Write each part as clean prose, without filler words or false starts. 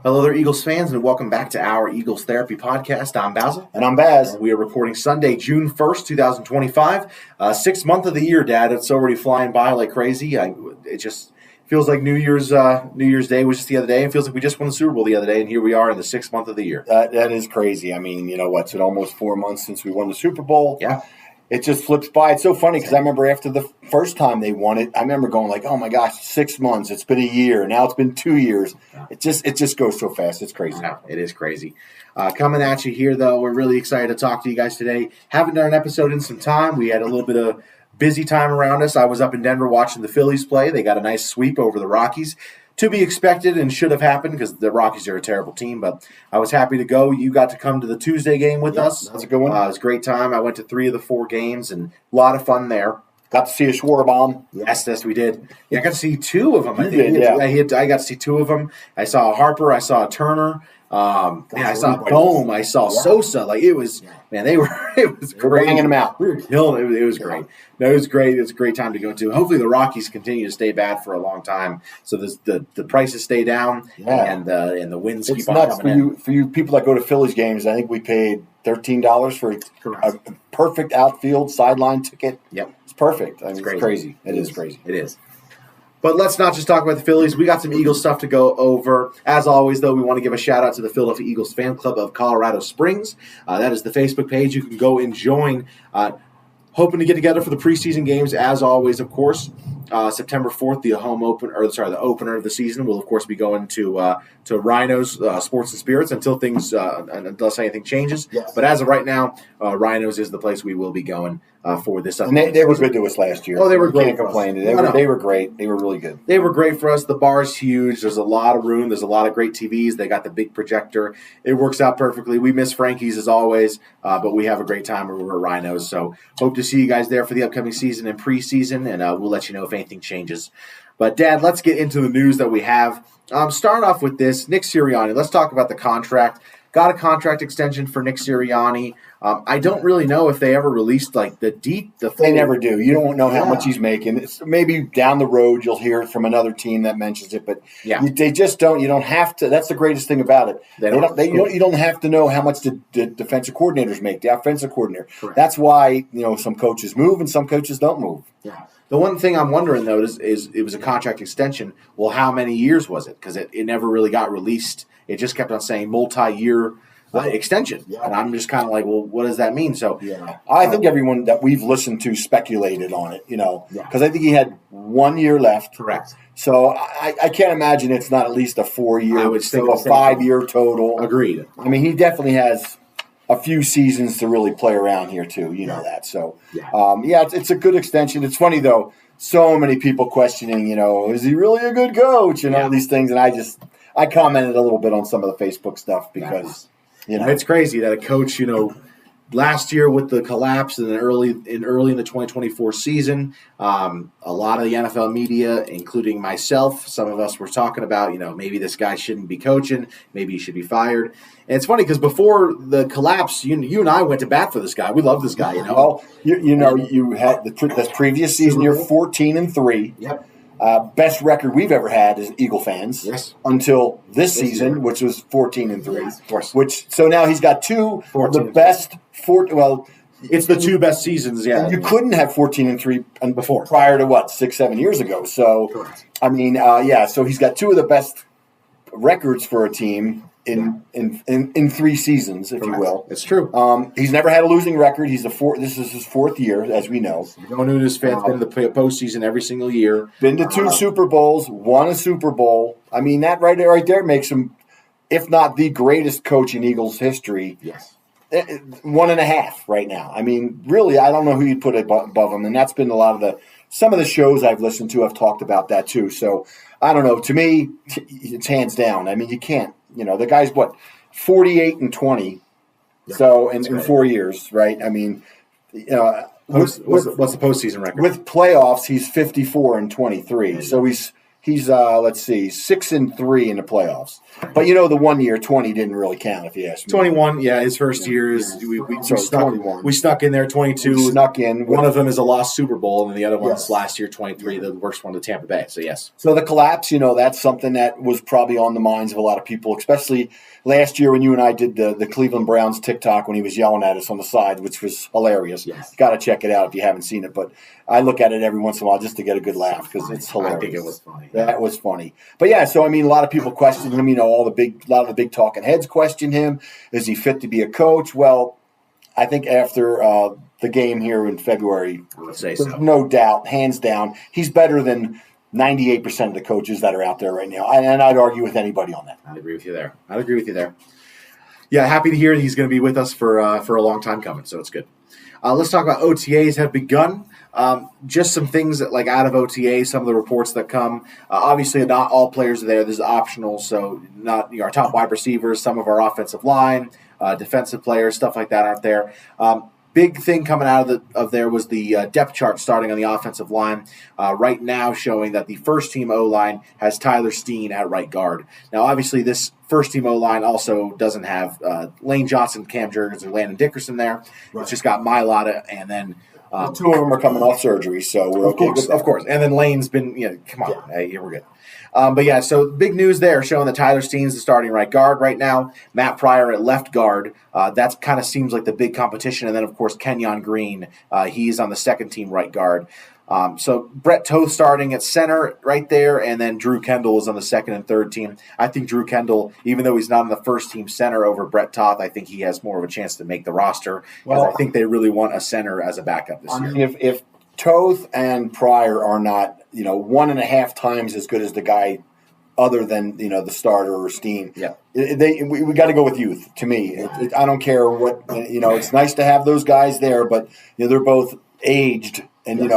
Hello there, Eagles fans, and welcome back to our Eagles Therapy Podcast. I'm Basil. And I'm Baz. We are recording Sunday, June 1st, 2025. Sixth month of the year, Dad. It's already flying by like crazy. It just feels like New Year's Day was just the other day. It feels like we just won the Super Bowl the other day, and here we are in the sixth month of the year. That is crazy. I mean, you know what? It's been almost 4 months since we won the Super Bowl. Yeah. It just flips by. It's so funny because I remember after the first time they won it, I remember going like, oh my gosh, 6 months. It's been a year. Now it's been 2 years. It just goes so fast. It's crazy. Yeah, it is crazy. Coming at you here, though, we're really excited to talk to you guys today. Haven't done an episode in some time. We had a little bit of busy time around us. I was up in Denver watching the Phillies play. They got a nice sweep over the Rockies. To be expected and should have happened because the Rockies are a terrible team, but I was happy to go. You got to come to the Tuesday game with us. That's a good one. It was a great time. I went to 3 of the 4 games and a lot of fun there. Got to see a Schwarber. Yes, we did. Yeah, I got to see 2 of them. I got to see 2 of them. I saw a Harper. I saw a Turner. I saw Bohm. I saw Sosa. Like it was, man. It was great. Banging them out. We were killing it. It was great. No, it was great. It was a great time to go to. Hopefully, the Rockies continue to stay bad for a long time, so the prices stay down and the wins keep on coming in. For you people that go to Phillies games, I think we paid $13 for a perfect outfield sideline ticket. Yep, it's perfect. I mean, it's crazy. It is crazy. It is. But let's not just talk about the Phillies. We got some Eagles stuff to go over. As always, though, we want to give a shout-out to the Philadelphia Eagles Fan Club of Colorado Springs. That is the Facebook page. You can go and join. Hoping to get together for the preseason games, as always, of course. September 4th, the opener of the season. We'll, of course, be going to Rhinos Sports and Spirits unless anything changes. Yes. But as of right now, Rhinos is the place we will be going for this. And they were good to us last year. Oh, they were great. Can't complain. They were great. They were really good. They were great for us. The bar's huge. There's a lot of room. There's a lot of great TVs. They got the big projector. It works out perfectly. We miss Frankie's as always, but we have a great time over at Rhinos. So hope to see you guys there for the upcoming season and preseason, and we'll let you know if anything changes. But, Dad, let's get into the news that we have. Start off with this. Nick Sirianni. Let's talk about the contract. Got a contract extension for Nick Sirianni. I don't really know if they ever released like the They never do. You don't know how much he's making. Maybe down the road you'll hear it from another team that mentions it, but they just don't. You don't have to. That's the greatest thing about it. You don't have to know how much the defensive coordinators make, the offensive coordinator. Correct. That's why some coaches move and some coaches don't move. Yeah. The one thing I'm wondering, though, is it was a contract extension. Well, how many years was it? Because it never really got released. It just kept on saying multi-year extension. Yeah. And I'm just kind of like, well, what does that mean? So I think everyone that we've listened to speculated on it, because I think he had 1 year left. Correct. So I can't imagine it's not at least a 4-year, I would think a 5-year total. Agreed. I mean, he definitely has a few seasons to really play around here too. You know that. So it's a good extension. It's funny though. So many people questioning, is he really a good coach and all these things, and I commented a little bit on some of the Facebook stuff because it's crazy that a coach, last year with the collapse and then early in the 2024 season, a lot of the NFL media, including myself, some of us were talking about, maybe this guy shouldn't be coaching, maybe he should be fired. And it's funny because before the collapse, you and I went to bat for this guy. We love this guy, Well, you had the previous season, you're 14-3. Yep. Best record we've ever had as Eagle fans. Yes. Until this season, which was 14-3. Of course. So now he's got 2 of the best. It's the 2 best seasons. Yeah. You couldn't have 14-3 before prior to 6-7 years ago. So correct. I mean, So he's got 2 of the best records for a team in 3 seasons, if you will. It's true. He's never had a losing record. This is his 4th year, as we know. No news fans been to the postseason every single year. Been to 2 Super Bowls, won a Super Bowl. I mean, that right there makes him, if not the greatest coach in Eagles history. Yes. 1.5 right now. I mean, really, I don't know who you'd put above him, and that's been some of the shows I've listened to have talked about that too. So I don't know. To me, it's hands down. I mean, you can't. The guy's 48-20. Yeah, so in 4 years, right? I mean, what's the postseason record? With playoffs, he's 54-23. So He's 6-3 in the playoffs. But the 1 year 20 didn't really count if you ask me. 21, his first year is we snuck in there. 22 we snuck in. One of them is a lost Super Bowl, and the other one's last year 23, the worst one to Tampa Bay. So yes. So the collapse, that's something that was probably on the minds of a lot of people, especially last year when you and I did the Cleveland Browns TikTok when he was yelling at us on the side, which was hilarious. Yes. Got to check it out if you haven't seen it. But I look at it every once in a while just to get a good laugh because it's hilarious. I think it was funny. That was funny. But so a lot of people questioned him. A lot of the big talking heads questioned him. Is he fit to be a coach? Well, I think after the game here in February, there's no doubt, hands down, he's better than 98% of the coaches that are out there right now. And I'd argue with anybody on that. I'd agree with you there. Yeah, happy to hear that he's going to be with us for a long time coming, so it's good. Let's talk about OTAs have begun. Just some things that, out of OTA, some of the reports that come. Obviously, not all players are there. This is optional, so not our top wide receivers, some of our offensive line, defensive players, stuff like that aren't there. Big thing coming out of there was the depth chart starting on the offensive line. Right now showing that the first-team O-line has Tyler Steen at right guard. Now, obviously, this first-team O-line also doesn't have Lane Johnson, Cam Jurgens, or Landon Dickerson there. Right. It's just got Mailata, and then two of them are coming off surgery, so we're okay with that. Of course. And then Lane's been, come on, hey, we're good. So big news there showing that Tyler Steen's the starting right guard right now. Matt Pryor at left guard. That kind of seems like the big competition. And then, of course, Kenyon Green. He's on the second-team right guard. So Brett Toth starting at center right there, and then Drew Kendall is on the second and third team. I think Drew Kendall, even though he's not on the first-team center over Brett Toth, I think he has more of a chance to make the roster. Well, I think they really want a center as a backup this year. If Toth and Pryor are not, 1.5 times as good as the guy other than, the starter or Steen. Yeah. We got to go with youth, to me. I don't care what, it's nice to have those guys there, but, they're both aged and,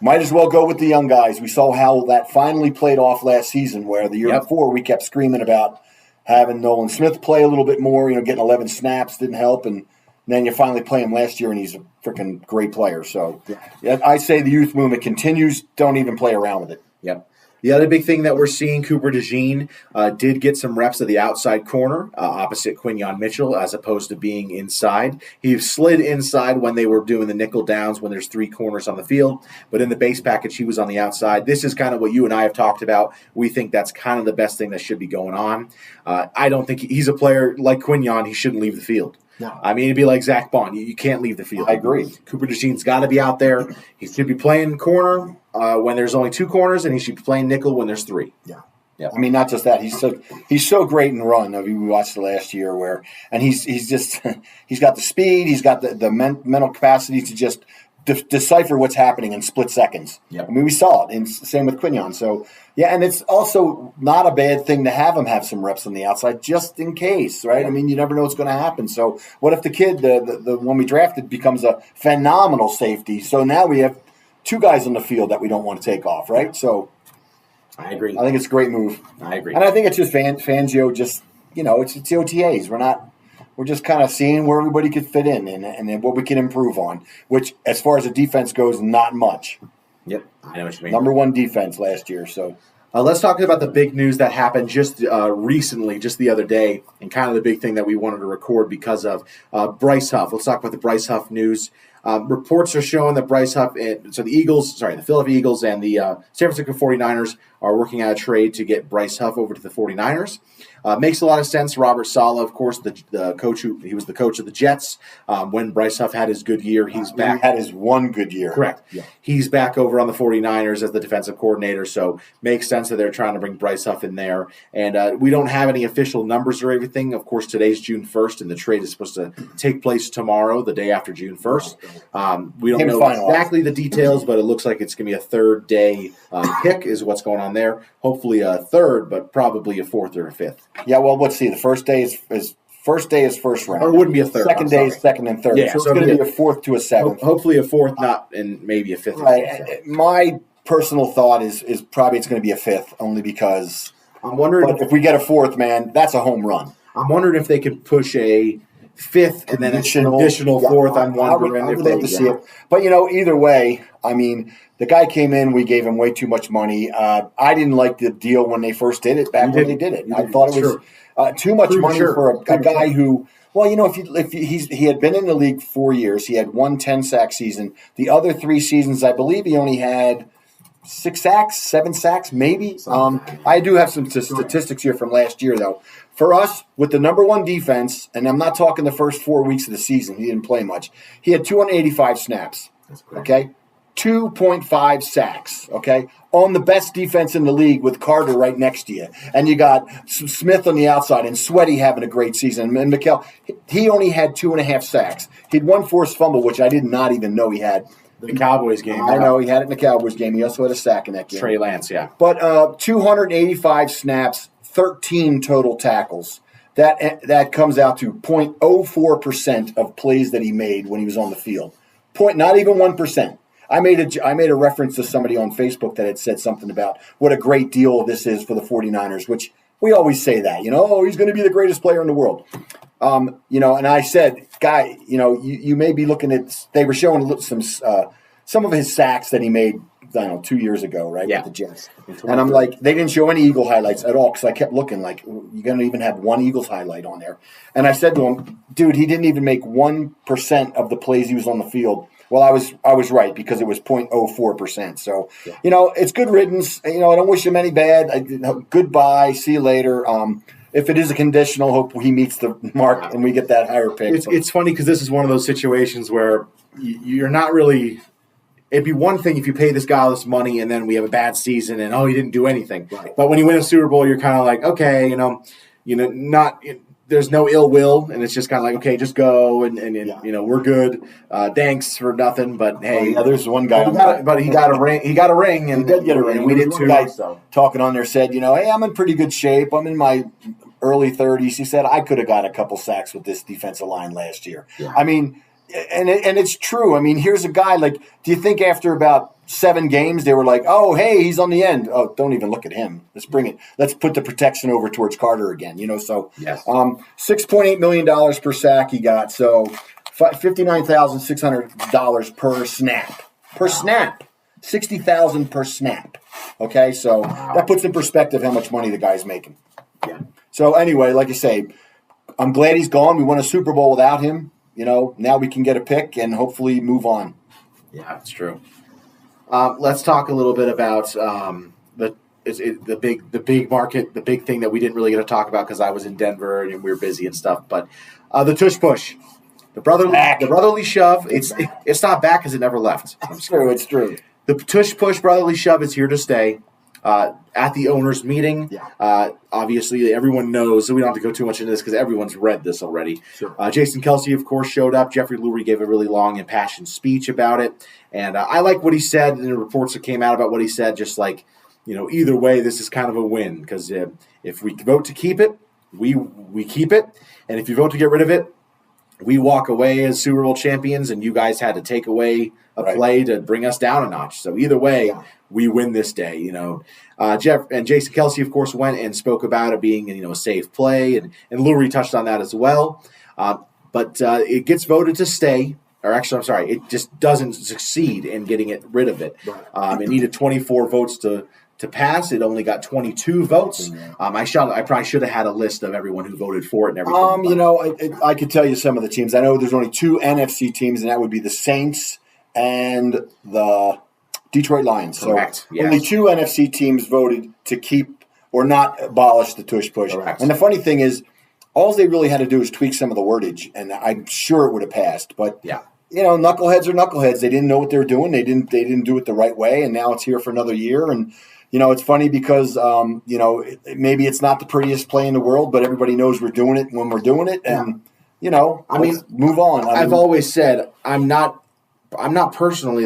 might as well go with the young guys. We saw how that finally played off last season where the year before we kept screaming about having Nolan Smith play a little bit more, getting 11 snaps didn't help, and then you finally play him last year, and he's a freaking great player. So I say the youth movement continues. Don't even play around with it. Yep. The other big thing that we're seeing, Cooper DeJean did get some reps at the outside corner opposite Quinyon Mitchell as opposed to being inside. He slid inside when they were doing the nickel downs when there's 3 corners on the field. But in the base package, he was on the outside. This is kind of what you and I have talked about. We think that's kind of the best thing that should be going on. I don't think he's a player like Quinyon. He shouldn't leave the field. No. I mean, it'd be like Zach Bond. You can't leave the field. I agree. Cooper DeJean's got to be out there. He should be playing corner when there's only 2 corners, and he should be playing nickel when there's 3. Yeah. I mean, not just that. He's so great in run. I mean, we watched the last year and he's just he's got the speed. He's got the mental capacity to just decipher what's happening in split seconds. Yep. I mean, we saw it. And same with Quinyon. So, and it's also not a bad thing to have him have some reps on the outside just in case, right? I mean, you never know what's going to happen. So what if the kid, the one we drafted, becomes a phenomenal safety? So now we have 2 guys on the field that we don't want to take off, right? So I agree. I think it's a great move. I agree. And I think it's just Fangio just, it's the OTAs. We're just kind of seeing where everybody could fit in and what we can improve on, which, as far as the defense goes, not much. Yep, I know what you mean. Number 1 defense last year. So let's talk about the big news that happened just recently, just the other day, and kind of the big thing that we wanted to record because of Bryce Huff. Let's talk about the Bryce Huff news. Reports are showing that Bryce Huff, the Philadelphia Eagles and the San Francisco 49ers are working out a trade to get Bryce Huff over to the 49ers. Makes a lot of sense. Robert Saleh, of course, the coach he was the coach of the Jets when Bryce Huff had his good year. He's back. He had his one good year. Correct. Yeah. He's back over on the 49ers as the defensive coordinator, so makes sense that they're trying to bring Bryce Huff in there. And we don't have any official numbers or everything. Of course, today's June 1st, and the trade is supposed to take place tomorrow, the day after June 1st. We don't know exactly the details, but it looks like it's going to be a third-day pick is what's going on there. Hopefully a third, but probably a fourth or a fifth. Yeah, well, let's see. The first day is first round. Or it wouldn't be a third. Second day is second and third. Yeah, so it's going to be a fourth to a seventh. Hopefully a fourth, and maybe a fifth. Right. My personal thought is probably it's going to be a fifth, only because I'm wondering if we get a fourth, man, that's a home run. I'm wondering if they could push a fifth and then an additional fourth. I'm wondering I would love to see it. But, either way, I mean, the guy came in, we gave him way too much money. I didn't like the deal when they first did it, when they did it. I thought it was too much money for a guy who, if he had been in the league 4 years, he had 1 10-sack season. The other 3 seasons, I believe he only had 6 sacks, 7 sacks, maybe. I do have some statistics here from last year, though. For us, with the number 1 defense, and I'm not talking the first 4 weeks of the season, he didn't play much. He had 285 snaps, okay? 2.5 sacks, okay? On the best defense in the league with Carter right next to you. And you got Smith on the outside and Sweaty having a great season. And Mikel, he only had 2.5 sacks. He had 1 forced fumble, which I did not even know he had. The Cowboys game. I know, he had it in the Cowboys game. He also had a sack in that game. Trey Lance, yeah. But 285 snaps, 13 total tackles. That comes out to 0.04% of plays that he made when he was on the field. Not even 1%. I made a reference to somebody on Facebook that had said something about what a great deal this is for the 49ers, which we always say that, he's going to be the greatest player in the world. And I said, guy, you may be looking at, they were showing some of his sacks that he made, 2 years ago, right, with the Jets. And I'm like, they didn't show any Eagle highlights at all because I kept looking like, you're going to even have 1 Eagles highlight on there. And I said to him, dude, he didn't even make 1% of the plays he was on the field. Well, I was right because it was 0.04%. So, it's good riddance. I don't wish him any bad. Goodbye. See you later. If it is a conditional, hope he meets the mark and we get that higher pick. It's funny because this is one of those situations where you're not really – it'd be one thing if you pay this guy all this money and then we have a bad season and, he didn't do anything. Right. But when you win a Super Bowl, you're kind of like, okay, not – there's no ill will, and it's just kind of like, okay, just go, and we're good. Thanks for nothing, but hey, there's one guy, but he got a ring. He got a ring, and he did get a ring. And we did too. Guy talking on there said, hey, I'm in pretty good shape. I'm in my early 30s. He said I could have got a couple sacks with this defensive line last year. Yeah. I mean, and it's true. I mean, here's a guy like, do you think after about 7 games they were like, oh, hey, he's on the end? Oh, don't even look at him. Let's bring it. Let's put the protection over towards Carter again. So yes. $6.8 million per sack he got. So $59,600 per snap. Per snap. $60,000 per snap. Okay, so that puts in perspective how much money the guy's making. Yeah. So anyway, like I say, I'm glad he's gone. We won a Super Bowl without him. Now we can get a pick and hopefully move on. Yeah, that's true. Let's talk a little bit about the big market, the big thing that we didn't really get to talk about because I was in Denver and we were busy and stuff. But the Tush Push, the brotherly shove. It's not back because it never left. It's true. The Tush Push brotherly shove is here to stay. At the owners' meeting, obviously everyone knows, so we don't have to go too much into this because everyone's read this already. Sure. Jason Kelce, of course, showed up. Jeffrey Lurie gave a really long, impassioned speech about it, and I like what he said and the reports that came out about what he said. Just like, either way, this is kind of a win because if we vote to keep it, we keep it, and if you vote to get rid of it, we walk away as Super Bowl champions, and you guys had to take away a play to bring us down a notch. So either way, we win this day. Jeff and Jason Kelce, of course, went and spoke about it being a safe play, and Lurie touched on that as well. But it gets voted to stay. Or actually, I'm sorry, it just doesn't succeed in getting rid of it. It needed 24 votes to pass. It only got 22 votes. I probably should have had a list of everyone who voted for it and everything. I could tell you some of the teams. I know there's only 2 NFC teams, and that would be the Saints and the Detroit Lions. Correct. So only 2 NFC teams voted to keep or not abolish the Tush Push. Correct. And the funny thing is, all they really had to do is tweak some of the wordage, and I'm sure it would have passed. But knuckleheads are knuckleheads. They didn't know what they were doing. They didn't do it the right way, and now it's here for another year. And it's funny because maybe it's not the prettiest play in the world, but everybody knows we're doing it when we're doing it, and move on. I've always said I'm not personally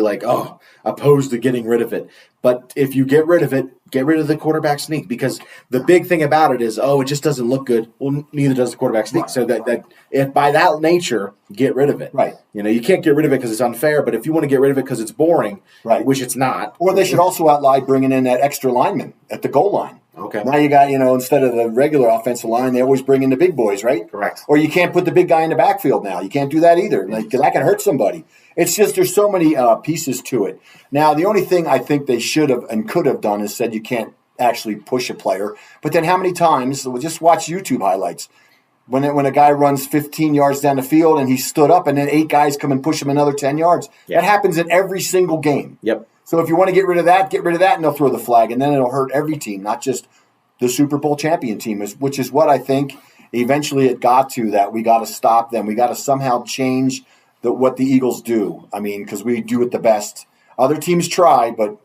opposed to getting rid of it. But if you get rid of it, get rid of the quarterback sneak, because the big thing about it is, it just doesn't look good. Well, neither does the quarterback sneak. Right. So that if by that nature, get rid of it. Right. You can't get rid of it because it's unfair, but if you want to get rid of it because it's boring, right, which it's not. Or they should also outline bringing in that extra lineman at the goal line. Okay. Now you got, instead of the regular offensive line, they always bring in the big boys, right? Correct. Or you can't put the big guy in the backfield now. You can't do that either. Because that can hurt somebody. It's just there's so many pieces to it. Now, the only thing I think they should have and could have done is said you can't actually push a player. But then how many times, just watch YouTube highlights, when a guy runs 15 yards down the field and he stood up and then 8 guys come and push him another 10 yards. Yeah. That happens in every single game. Yep. So if you want to get rid of that, and they'll throw the flag, and then it'll hurt every team, not just the Super Bowl champion team, which is what I think eventually it got to, that we got to stop them. We got to somehow change what the Eagles do. I mean, because we do it the best. Other teams try, but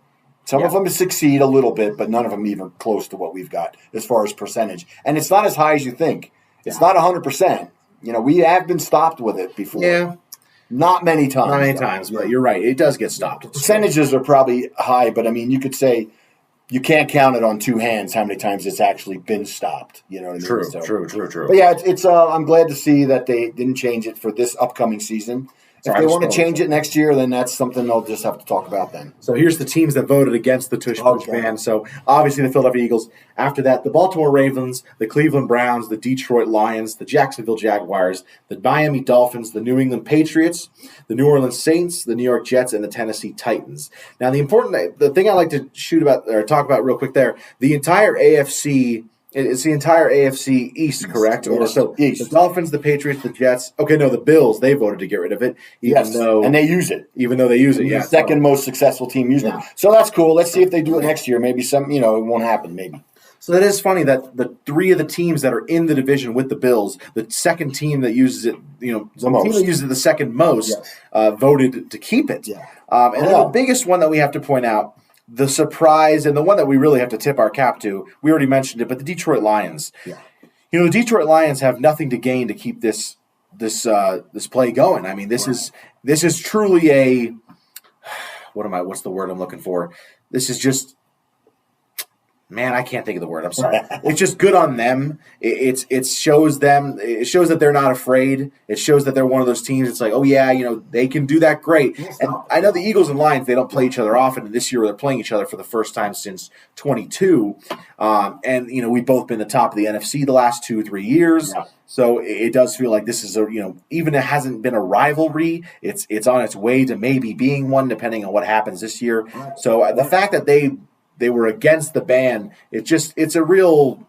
some of them succeed a little bit, but none of them even close to what we've got as far as percentage. And it's not as high as you think. It's not 100%. We have been stopped with it before. Yeah. Not many times. Not many times, but you're right. It does get stopped. The percentages are probably high, but, I mean, you could say you can't count it on 2 hands how many times it's actually been stopped. You know what I mean? True. But, yeah, it's I'm glad to see that they didn't change it for this upcoming season. If they want to change it next year, then that's something they'll just have to talk about then. So here's the teams that voted against the Tush Push ban. So obviously the Philadelphia Eagles. After that, the Baltimore Ravens, the Cleveland Browns, the Detroit Lions, the Jacksonville Jaguars, the Miami Dolphins, the New England Patriots, the New Orleans Saints, the New York Jets, and the Tennessee Titans. Now the thing I like to talk about real quick there, the entire AFC. It's the entire AFC East, correct? Yes, so East. The Dolphins, the Patriots, the Jets. Okay, no, the Bills, they voted to get rid of it. And they use it. Even though they use it, yeah. The second most successful team using it. So that's cool. Let's see if they do it next year. Maybe it won't happen, maybe. So that is funny that the 3 of the teams that are in the division with the Bills, the second team that uses it, the team that uses it the second most, voted to keep it. Yeah. And then the biggest one that we have to point out, the surprise, and the one that we really have to tip our cap to, we already mentioned it, but the Detroit Lions. Yeah. The Detroit Lions have nothing to gain to keep this play going. I mean, this is truly a what's the word I'm looking for? This is just, man, I can't think of the word. I'm sorry. It's just good on them. It shows them. It shows that they're not afraid. It shows that they're one of those teams. It's like, oh yeah, they can do that great. And I know the Eagles and Lions, they don't play each other often. And this year they're playing each other for the first time since 22. And we've both been the top of the NFC the last 2-3 years. Yeah. So it does feel like this is even it hasn't been a rivalry. It's on its way to maybe being one, depending on what happens this year. Right. So the fact that they were against the ban. It's a real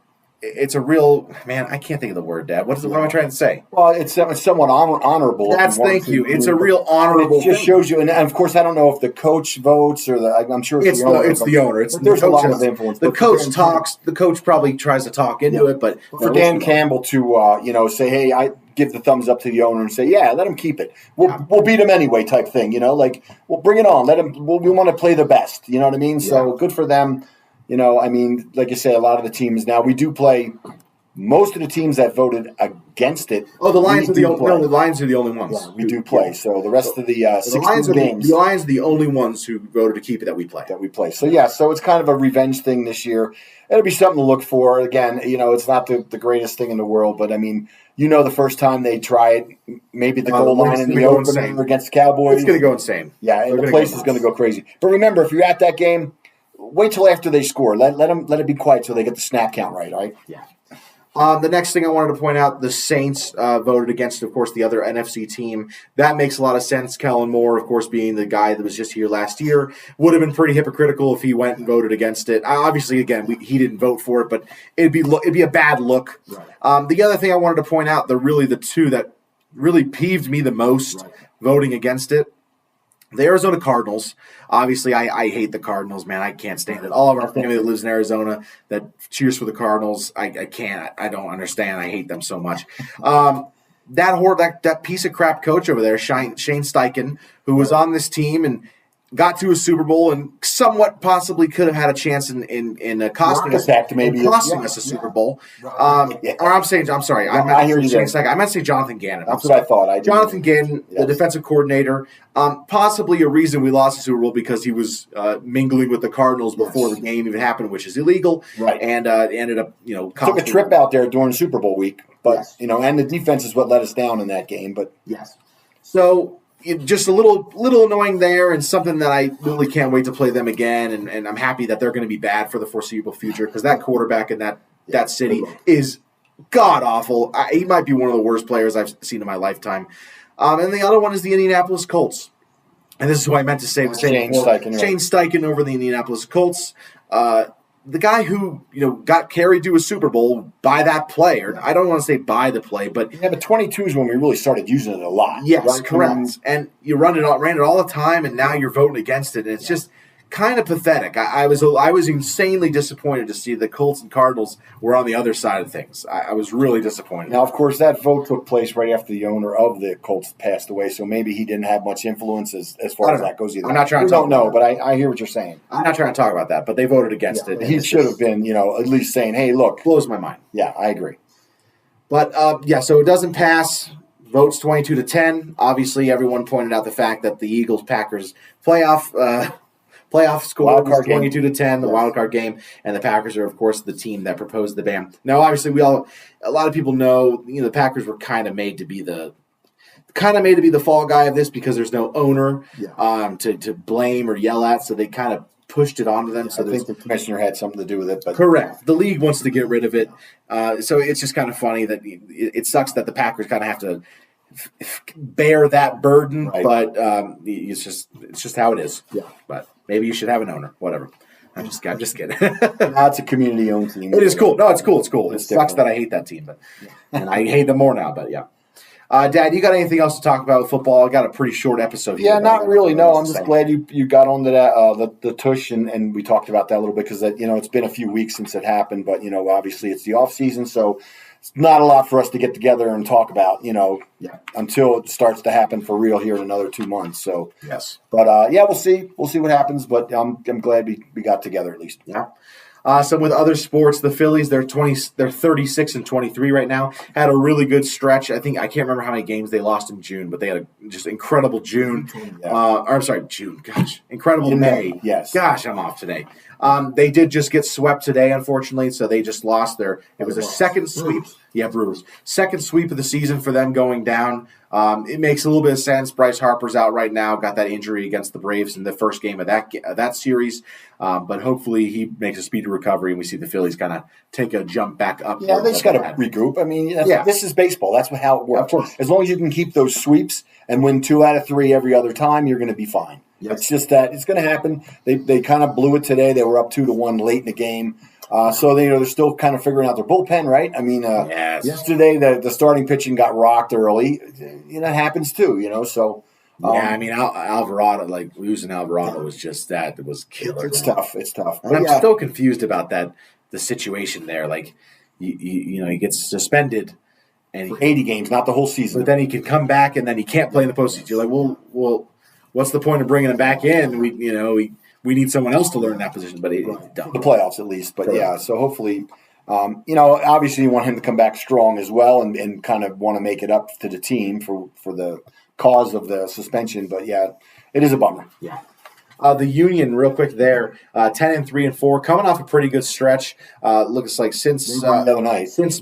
man. I can't think of the word, Dad. What am I trying to say? Well, it's somewhat honorable. Thank you. It's a real honorable. It just shows you, and of course, I don't know if the coach votes or I'm sure it's the owner. It's the owner. There's a lot of influence. The coach talks. The coach probably tries to talk into it, but for Dan Campbell to say, hey, I give the thumbs up to the owner and say, yeah, let him keep it. We'll beat him anyway, type thing. We'll bring it on. Let him. We want to play the best. You know what I mean? So good for them. Like you say, a lot of the teams now we do play. Most of the teams that voted against it. Oh, the Lions are the only ones. Yeah, we do play. So the rest of the 16 games, the Lions are the only ones who voted to keep it that we play. So it's kind of a revenge thing this year. It'll be something to look for. Again, it's not the greatest thing in the world, but I mean, the first time they try it, maybe the goal line in the opener against the Cowboys, it's going to go insane. Yeah, and the place is going to go crazy. But remember, if you're at that game, wait till after they score. Let it be quiet so they get the snap count right. All right. Yeah. The next thing I wanted to point out, the Saints voted against, of course, the other NFC team. That makes a lot of sense. Kellen Moore, of course, being the guy that was just here last year, would have been pretty hypocritical if he went and voted against it. Obviously, again, he didn't vote for it, but it'd be a bad look. Right. The other thing I wanted to point out, the two that really peeved me the most voting against it, the Arizona Cardinals. Obviously, I hate the Cardinals, man. I can't stand it. All of our family that lives in Arizona that cheers for the Cardinals, I can't. I don't understand. I hate them so much. That piece of crap coach over there, Shane Steichen, who was on this team and got to a Super Bowl and somewhat possibly could have had a chance in costing us a Super Bowl. Or I'm sorry. I meant to say Jonathan Gannon. That's what I thought. Jonathan Gannon, the defensive coordinator, possibly a reason we lost the Super Bowl because he was mingling with the Cardinals before the game even happened, which is illegal. Right. And ended up, took a trip out there during Super Bowl week, but and the defense is what let us down in that game. But yes. So just a little annoying there, and something that I really can't wait to play them again. And I'm happy that they're going to be bad for the foreseeable future, because that quarterback in that city is god awful. He might be one of the worst players I've seen in my lifetime. And the other one is the Indianapolis Colts. And this is who I meant to say. Shane Steichen. Shane Steichen over the Indianapolis Colts. The guy who got carried to a Super Bowl by that play, or I don't want to say by the play, but 22 is when we really started using it a lot. Yes, right? correct. And you ran it all the time, and now you're voting against it, and it's just kind of pathetic. I was insanely disappointed to see the Colts and Cardinals were on the other side of things. I was really disappointed. Now, of course, that vote took place right after the owner of the Colts passed away, so maybe he didn't have much influence as far as that goes either. I'm not trying to don't know, but I hear what you're saying. I'm not trying to talk about that, but they voted against it. He should have been, at least saying, hey, look. Blows my mind. Yeah, I agree. But, so it doesn't pass. Votes 22-10. Obviously, everyone pointed out the fact that the Eagles-Packers playoff score was 22-10, the wild card game, and the Packers are, of course, the team that proposed the ban. Now, obviously, a lot of people know, the Packers were kind of made to be the fall guy of this, because there's no owner to blame or yell at, so they kind of pushed it onto them. Yeah, so I think the commissioner had something to do with it. But correct. The league wants to get rid of it, so it's just kind of funny that it sucks that the Packers kind of have to bear that burden, right. But it's just how it is. Yeah, but maybe you should have an owner. Whatever. I'm just kidding. It's a community-owned team. It is cool. No, it's cool. It's cool. It sucks that I hate that team, and I hate them more now. But yeah. Dad, you got anything else to talk about with football? I got a pretty short episode here. Yeah, not really. No, I'm just glad you got onto that the tush, and we talked about that a little bit, because it's been a few weeks since it happened, but obviously it's the off season, so it's not a lot for us to get together and talk about, until it starts to happen for real here in another 2 months. So yes, but we'll see what happens. But I'm glad we got together at least. Yeah. So with other sports, the Phillies, they're 36-23 right now. Had a really good stretch. I can't remember how many games they lost in June, but they had a just incredible June. June. Gosh, incredible May. Yes. Gosh, I'm off today. They did just get swept today, unfortunately, so they just lost it was a second sweep. Yeah, Brewers. Second sweep of the season for them going down. It makes a little bit of sense. Bryce Harper's out right now, got that injury against the Braves in the first game of that series. But hopefully he makes a speedy recovery, and we see the Phillies kind of take a jump back up. Yeah, they just got to regroup. I mean, this is baseball. That's how it works. As long as you can keep those sweeps and win 2 out of 3 every other time, you're going to be fine. Yep. It's just that it's going to happen. They kind of blew it today. They were up 2-1 late in the game. So they're still kind of figuring out their bullpen, right? I mean, yesterday the starting pitching got rocked early. It happens too, So Alvarado, losing Alvarado was just that. It was killer. It's tough. And I'm still confused about the situation there. He gets suspended and for 80 games, not the whole season. But then he can come back, and then he can't play in the postseason. You're like, well, what's the point of bringing him back in? We need someone else to learn that position, but the playoffs at least. But so hopefully, obviously you want him to come back strong as well, and kind of want to make it up to the team for the cause of the suspension. But yeah, it is a bummer. Yeah. The Union, real quick there, 10-3-4, coming off a pretty good stretch. Looks like since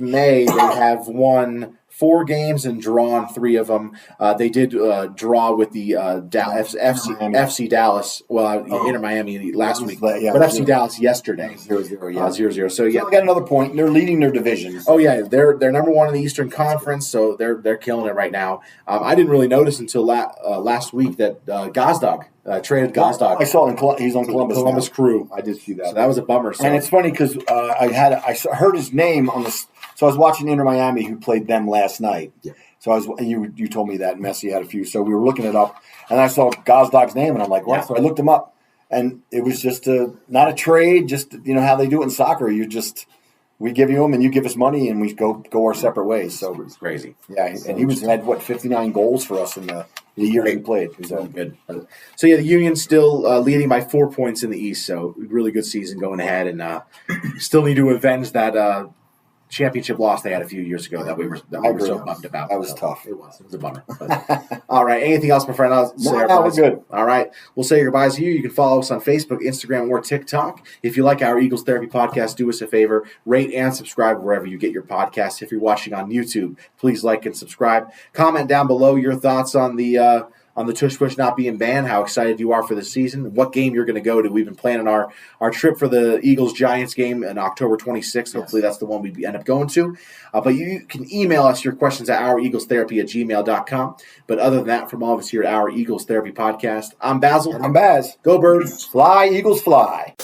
May they have won 4 games and drawn 3 of them. They did draw with the FC Dallas, Inter Miami last week, but FC Dallas yesterday. 0-0. So yeah, they got another point. They're leading their division. Oh yeah, they're number 1 in the Eastern Conference, so they're killing it right now. I didn't really notice until last week that Gazdag traded Gazdag. I saw he's on Columbus Crew. I did see that. So that was a bummer. So. And it's funny because I heard his name on the. So I was watching Inter Miami, who played them last night. Yeah. So you told me that Messi had a few. So we were looking it up, and I saw Gazdag's name, and I'm like, what? Yeah. So I looked him up, and it was just not a trade. Just how they do it in soccer. We give you them, and you give us money, and we go our separate ways. So it's crazy. Yeah, and he had 59 goals for us in the year he played. It was good. So yeah, the Union's still leading by 4 points in the East. So really good season going ahead, and still need to avenge that. Championship loss they had a few years ago that we were so bummed about. That was tough. It was a bummer. But, all right. Anything else, my friend? We're good. All right. We'll say your goodbyes to you. You can follow us on Facebook, Instagram, or TikTok. If you like our Eagles Therapy podcast, do us a favor. Rate and subscribe wherever you get your podcasts. If you're watching on YouTube, please like and subscribe. Comment down below your thoughts on the on the Tush Push not being banned, how excited you are for the season, what game you're going to go to. We've been planning our trip for the Eagles-Giants game on October 26th. Hopefully that's the one we end up going to. But you can email us your questions at oureaglestherapy@gmail.com. But other than that, from all of us here at Our Eagles Therapy Podcast, I'm Basil. I'm Baz. Go Birds. Fly, Eagles, fly.